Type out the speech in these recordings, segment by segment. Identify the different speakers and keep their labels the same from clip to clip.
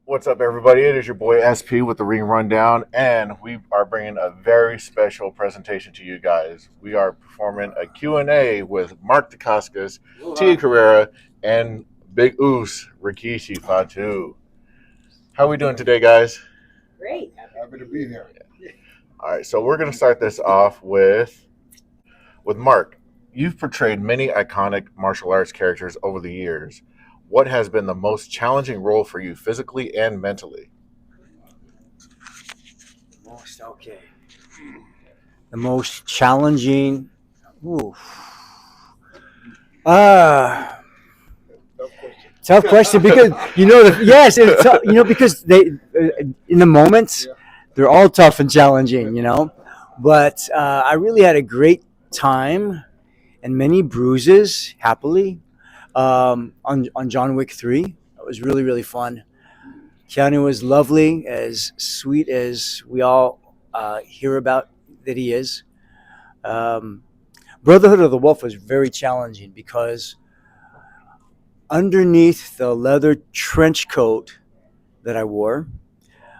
Speaker 1: What's up, everybody? It is your boy SP with the Ring Rundown, and we are bringing a very special presentation to you guys. We are performing a Q&A with Mark Dacascos, Tia Carrere, and Big Oos Rikishi Fatu. How are we doing today, guys?
Speaker 2: Great.
Speaker 3: Happy to be here.
Speaker 1: All right, so we're going to start this off with Mark. You've portrayed many iconic martial arts characters over the years. What has been the most challenging role for you physically and mentally?
Speaker 2: Okay. The most challenging. Ooh. Ah,
Speaker 3: Tough question.
Speaker 2: tough question because yes, it's tough, because they in the moments
Speaker 3: Yeah.
Speaker 2: they're all tough and challenging. But I really had a great time and many bruises, happily, on John Wick 3. It was really really fun. Keanu was lovely, as sweet as we all hear about that he is. Um, Brotherhood of the Wolf was very challenging because underneath the leather trench coat that I wore,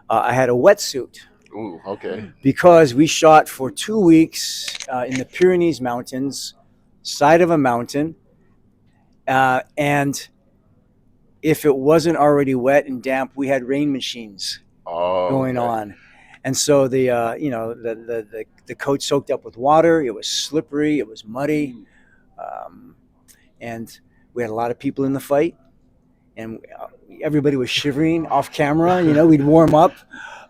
Speaker 2: I had a wetsuit
Speaker 1: Ooh, okay.
Speaker 2: because we shot for 2 weeks in the Pyrenees Mountains, side of a mountain, and if it wasn't already wet and damp, we had rain machines
Speaker 1: Oh,
Speaker 2: going
Speaker 1: okay.
Speaker 2: on. And so the coat soaked up with water. It was slippery. It was muddy, and we had a lot of people in the fight, and everybody was shivering off camera. We'd warm up,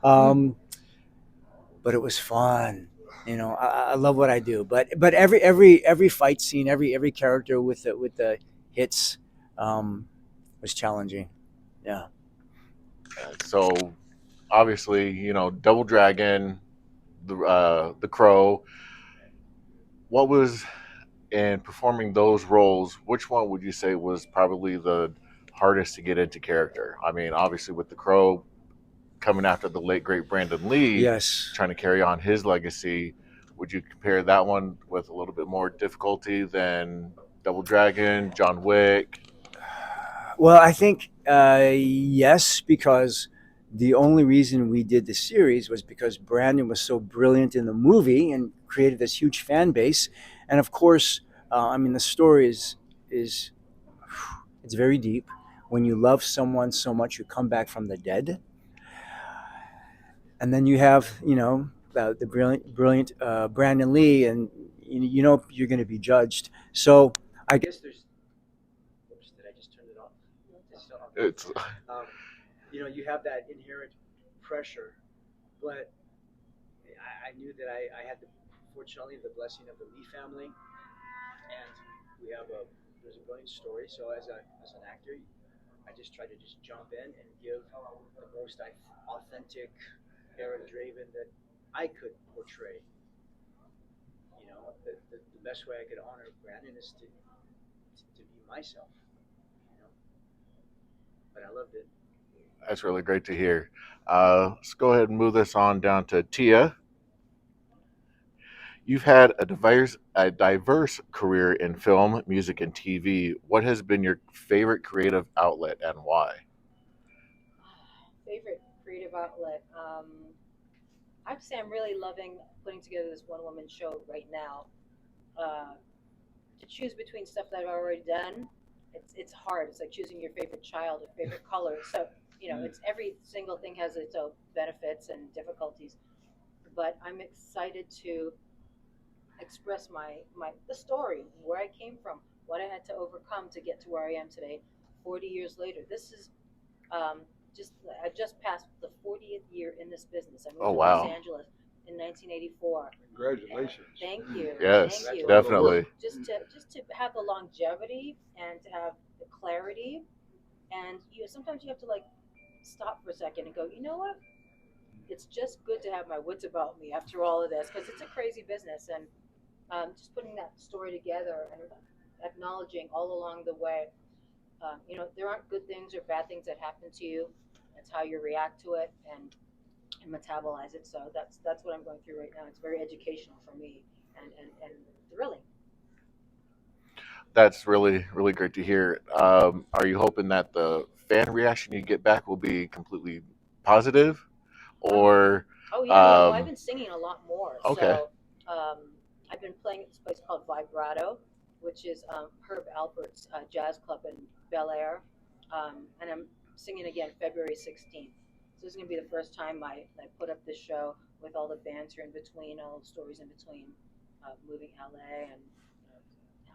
Speaker 2: but it was fun. I love what I do. But every fight scene, every character with the hits, was challenging. Yeah.
Speaker 1: So obviously, Double Dragon, the Crow. What was in performing those roles? Which one would you say was probably the hardest to get into character? I mean, obviously with the Crow coming after the late great Brandon Lee,
Speaker 2: Yes.
Speaker 1: trying to carry on his legacy. Would you compare that one with a little bit more difficulty than Double Dragon, John Wick?
Speaker 2: Well, I think yes, because the only reason we did the series was because Brandon was so brilliant in the movie and created this huge fan base, and of course, I mean, the story is it's very deep. When you love someone so much, you come back from the dead, and then you have the brilliant Brandon Lee, and you're going to be judged. So I guess there's. Oops, did I just turn it off? It's still on.
Speaker 1: It's
Speaker 2: Um, you have that inherent pressure, but I knew that I had fortunately the blessing of the Lee family, and we have there's a brilliant story. So as an actor, I just try to just jump in and give the most authentic Aaron Draven that I could portray. The best way I could honor Brandon is to be myself. You know, but I loved it.
Speaker 1: that's really great to hear. Let's go ahead and move this on down to Tia. You've had a diverse career in film, music, and TV. What has been your favorite creative outlet and why?
Speaker 4: Favorite creative outlet. I have to say I'm really loving putting together this one woman show right now. Uh, to choose between stuff that I've already done, it's hard. It's like choosing your favorite child or favorite color. So it's every single thing has its own benefits and difficulties. But I'm excited to express my the story, where I came from, what I had to overcome to get to where I am today, 40 years later. This is um, just I just passed the 40th year in this business. I
Speaker 1: Oh,
Speaker 4: moved to Los
Speaker 1: wow.
Speaker 4: Angeles in 1984.
Speaker 3: Congratulations.
Speaker 4: Thank you,
Speaker 1: Yes,
Speaker 4: thank you.
Speaker 1: definitely.
Speaker 4: Just to have the longevity and to have the clarity, and sometimes you have to like stop for a second and go, you know what? It's just good to have my wits about me after all of this because it's a crazy business, and just putting that story together and acknowledging all along the way there aren't good things or bad things that happen to you. It's how you react to it and metabolize it. So that's what I'm going through right now. It's very educational for me and thrilling.
Speaker 1: That's really, really great to hear. Are you hoping that the fan reaction you get back will be completely positive, or
Speaker 4: Oh yeah, yeah. Well, I've
Speaker 1: um,
Speaker 4: been singing a lot more.
Speaker 1: okay,
Speaker 4: So I've been playing at this place called Vibrato, which is Herb Alpert's jazz club in Bel Air, and I'm singing again February 16th. So this is gonna be the first time I put up this show with all the banter in between, all the stories in between, moving LA and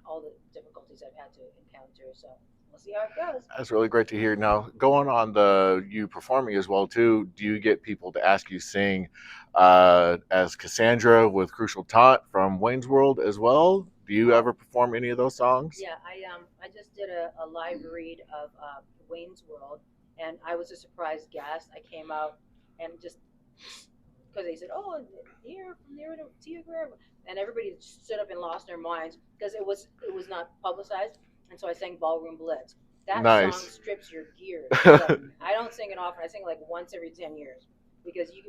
Speaker 4: all the difficulties I've had to encounter. So we'll see how it goes.
Speaker 1: that's really great to hear. Now, going on the you performing as well too, do you get people to ask you sing as Cassandra with Crucial Taunt from Wayne's World as well? Do you ever perform any of those songs?
Speaker 4: Yeah, I just did a live read of Wayne's World, and I was a surprise guest. I came out and just because they said, "Oh, here from there to Tia Guerrero," and everybody stood up and lost their minds because it was not publicized, and so I sang Ballroom Blitz. That song
Speaker 1: Nice.
Speaker 4: strips your gears. So I don't sing it often. I sing it like once every 10 years because you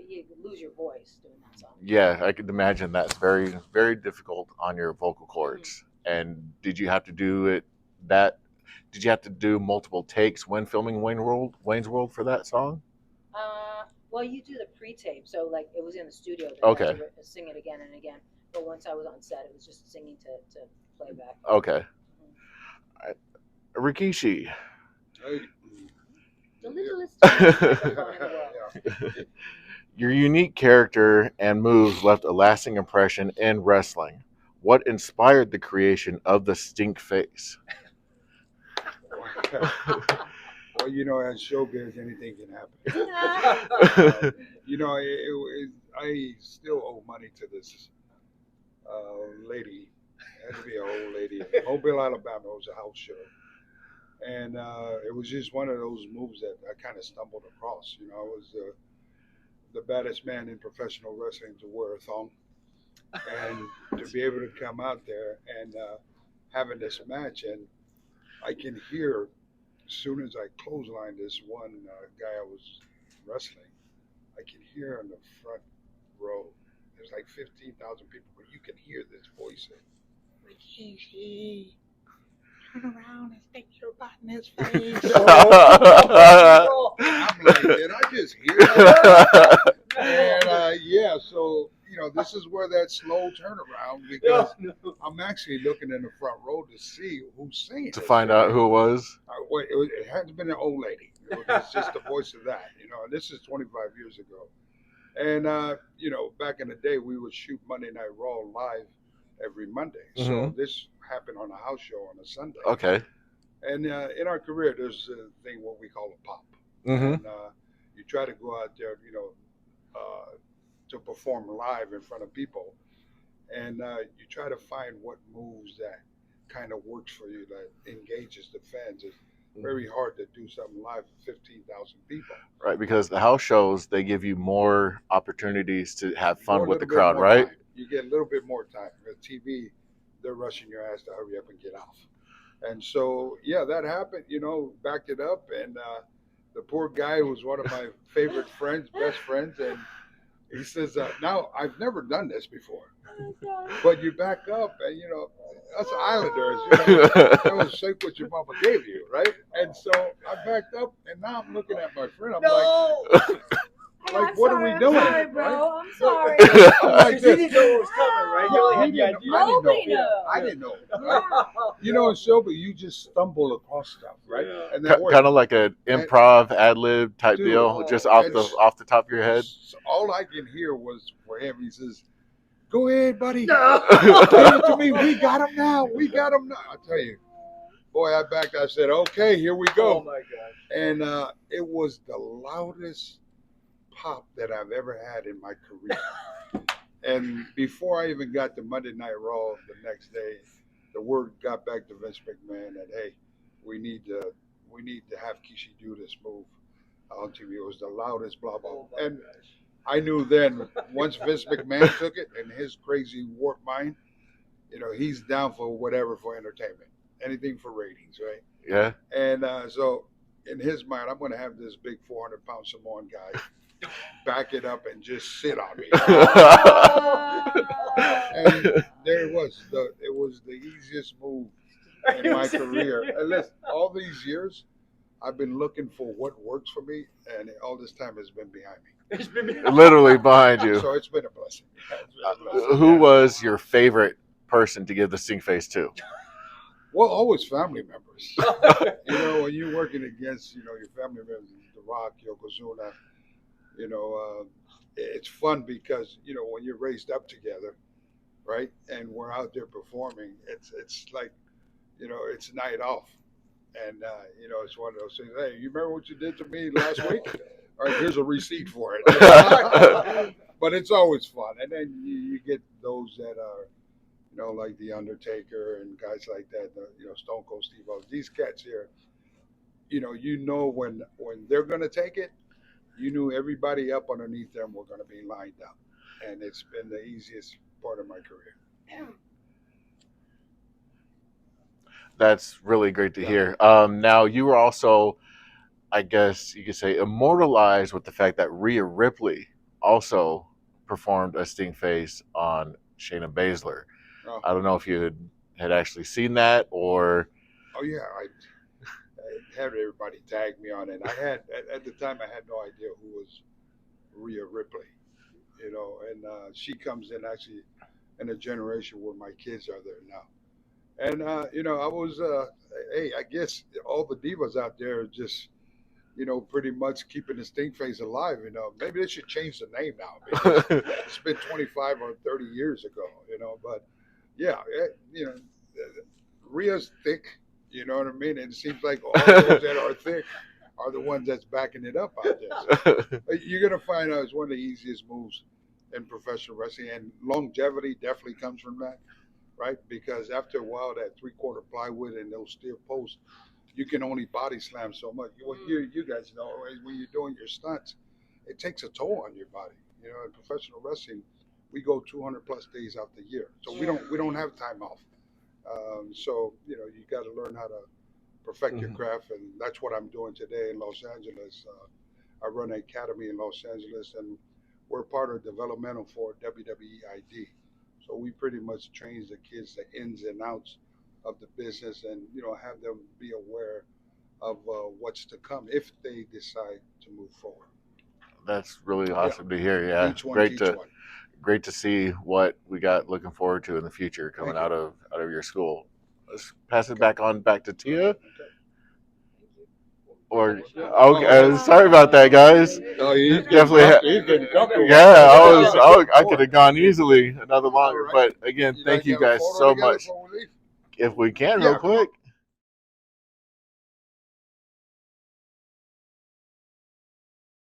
Speaker 4: lose your voice doing that song.
Speaker 1: Yeah, I could imagine that's very, very difficult on your vocal
Speaker 4: Mhm.
Speaker 1: cords. And did you have to do it that? Did you have to do multiple takes when filming Wayne's World for that song?
Speaker 4: Well, you do the pre-tape, so like it was in the studio. Then I
Speaker 1: Okay,
Speaker 4: had to sing it again and again. But once I was on set, it was just singing to playback.
Speaker 1: okay.
Speaker 4: Mhm.
Speaker 1: All right. Rikishi,
Speaker 3: Hey.
Speaker 4: The
Speaker 3: Yeah.
Speaker 4: littlest microphone in the world.
Speaker 3: Yeah.
Speaker 1: your unique character and moves left a lasting impression in wrestling. What inspired the creation of the Stink Face?
Speaker 3: Well, as showbiz, anything can happen. I still owe money to this lady. It had to be an old lady in Mobile, Alabama. It was a house show. And it was just one of those moves that I kind of stumbled across. I was the baddest man in professional wrestling to wear a thong. And to be able to come out there and having this match, and I can hear as soon as I clotheslined this one guy I was wrestling, I can hear in the front row. There's like 15,000 people, but you can hear this voice say, Rikishi, turn around and stick your butt in his face. I'm like, did I just hear that? And yeah, so this is where that slow turnaround because I'm actually looking in the front row to see who's singing
Speaker 1: To
Speaker 3: this,
Speaker 1: find out
Speaker 3: right?
Speaker 1: who it was?
Speaker 3: It had to been an old lady. It was just the voice of that, And this is 25 years ago. And back in the day, we would shoot Monday Night Raw live every Monday. So this happened on a house show on a Sunday.
Speaker 1: Okay.
Speaker 3: And in our career, there's a thing what we call a pop,
Speaker 1: Mm-hmm.
Speaker 3: and you try to go out there, to perform live in front of people, and you try to find what moves that kind of works for you that engages the fans. It's very hard to do something live for 15,000 people.
Speaker 1: Right, because the house shows they give you more opportunities to have
Speaker 3: More
Speaker 1: fun
Speaker 3: a
Speaker 1: with the
Speaker 3: little bit
Speaker 1: crowd,
Speaker 3: more
Speaker 1: right?
Speaker 3: time. You get a little bit more time. With TV, they're rushing your ass to hurry up and get off. And so, yeah, that happened, backed it up. And the poor guy was one of my favorite friends, best friends. And he says, now, I've never done this before. But you back up and, us Islanders, that was shake what your mama gave you, right? And so I backed up and now I'm looking at my friend. I'm like, what are we doing?
Speaker 4: I'm sorry, bro.
Speaker 3: Right?
Speaker 4: I'm sorry.
Speaker 3: I'm like
Speaker 2: He
Speaker 3: this.
Speaker 2: didn't know what was coming, right? You only had the idea.
Speaker 4: Nobody knows.
Speaker 3: I didn't know. Right? So, but you just stumble across stuff, right?
Speaker 2: Yeah.
Speaker 3: And then
Speaker 1: Kind of like an improv ad lib type
Speaker 3: Dude,
Speaker 1: deal, just off
Speaker 3: and
Speaker 1: the top of your head.
Speaker 3: so all I can hear was for him. He says, "Go ahead, buddy.
Speaker 2: No.
Speaker 3: Give it to me. We got him now. We got him now." I tell you, boy, I backed. I said, "Okay, here we go."
Speaker 2: Oh my gosh.
Speaker 3: And it was the loudest pop that I've ever had in my career. And before I even got to Monday Night Raw the next day, the word got back to Vince McMahon that hey, we need to have Kishi do this move on TV. It was the loudest blah blah.
Speaker 2: Oh my
Speaker 3: And
Speaker 2: gosh.
Speaker 3: I knew then once Vince McMahon took it in his crazy warped mind, he's down for whatever for entertainment, anything for ratings, right?
Speaker 1: Yeah.
Speaker 3: And so in his mind, I'm going to have this big 400-pound Samoan guy back it up and just sit on me. And there it was. It was the easiest move in my career. And listen, all these years, I've been looking for what works for me, and all this time it's been behind me.
Speaker 5: It's been
Speaker 1: Literally behind you.
Speaker 3: So it's been a blessing. Yeah, it's been a blessing.
Speaker 1: Who
Speaker 3: Yeah.
Speaker 1: was your favorite person to give the stink face to?
Speaker 3: Well, always family members. When you're working against, your family members, The Rock, Yokozuna, it's fun because, when you're raised up together, right, and we're out there performing, it's like, it's night off. And, it's one of those things, hey, you remember what you did to me last week? All right, here's a receipt for it. But it's always fun. And then you get those that are, like The Undertaker and guys like that, Stone Cold Steve Austin. These cats here, when they're going to take it, you knew everybody up underneath them were going to be lined up. And it's been the easiest part of my career.
Speaker 1: That's really great to hear. Now, you were also, I guess you could say, immortalized with the fact that Rhea Ripley also performed a sting face on Shayna Baszler.
Speaker 3: Oh,
Speaker 1: I don't know if you had actually seen that or.
Speaker 3: oh yeah, I had everybody tag me on it. I had at the time I had no idea who was Rhea Ripley, and she comes in actually in a generation where my kids are there now. And I was, hey, I guess all the divas out there are just, pretty much keeping the stink face alive. Maybe they should change the name now because it's been 25 or 30 years ago. But yeah, Rhea's thick. You know what I mean? And it seems like all those that are thick are the ones that's backing it up out there. So, you're gonna find out it's one of the easiest moves in professional wrestling, and longevity definitely comes from that, right? Because after a while, that 3/4 plywood and those steel posts, you can only body slam so much. Well, you guys know when you're doing your stunts, it takes a toll on your body. In professional wrestling, we go 200 plus days out the year, so we don't have time off. So you got to learn how to perfect your craft, and that's what I'm doing today in Los Angeles. I run an academy in Los Angeles, and we're part of developmental for WWE ID. So we pretty much train the kids the ins and outs of the business, and have them be aware of what's to come if they decide to move forward.
Speaker 1: That's really awesome to hear. Yeah,
Speaker 3: Each one
Speaker 1: great
Speaker 3: teach
Speaker 1: to
Speaker 3: one.
Speaker 1: great to see what we got looking forward to in the future coming
Speaker 3: Thank you.
Speaker 1: out of your school. Let's pass it back to Tia.
Speaker 3: Okay.
Speaker 1: Or
Speaker 3: Oh,
Speaker 1: okay, sorry about that, guys.
Speaker 3: Oh, he's
Speaker 1: Definitely
Speaker 3: he's getting comfortable.
Speaker 1: Yeah, I could have gone easily another longer,
Speaker 3: All right.
Speaker 1: but again,
Speaker 3: You
Speaker 1: thank
Speaker 3: guys
Speaker 1: you
Speaker 3: have a
Speaker 1: guys
Speaker 3: photo
Speaker 1: so
Speaker 3: together
Speaker 1: much.
Speaker 3: before we leave?
Speaker 1: If we can,
Speaker 3: Yeah,
Speaker 1: real
Speaker 3: come on.
Speaker 1: quick.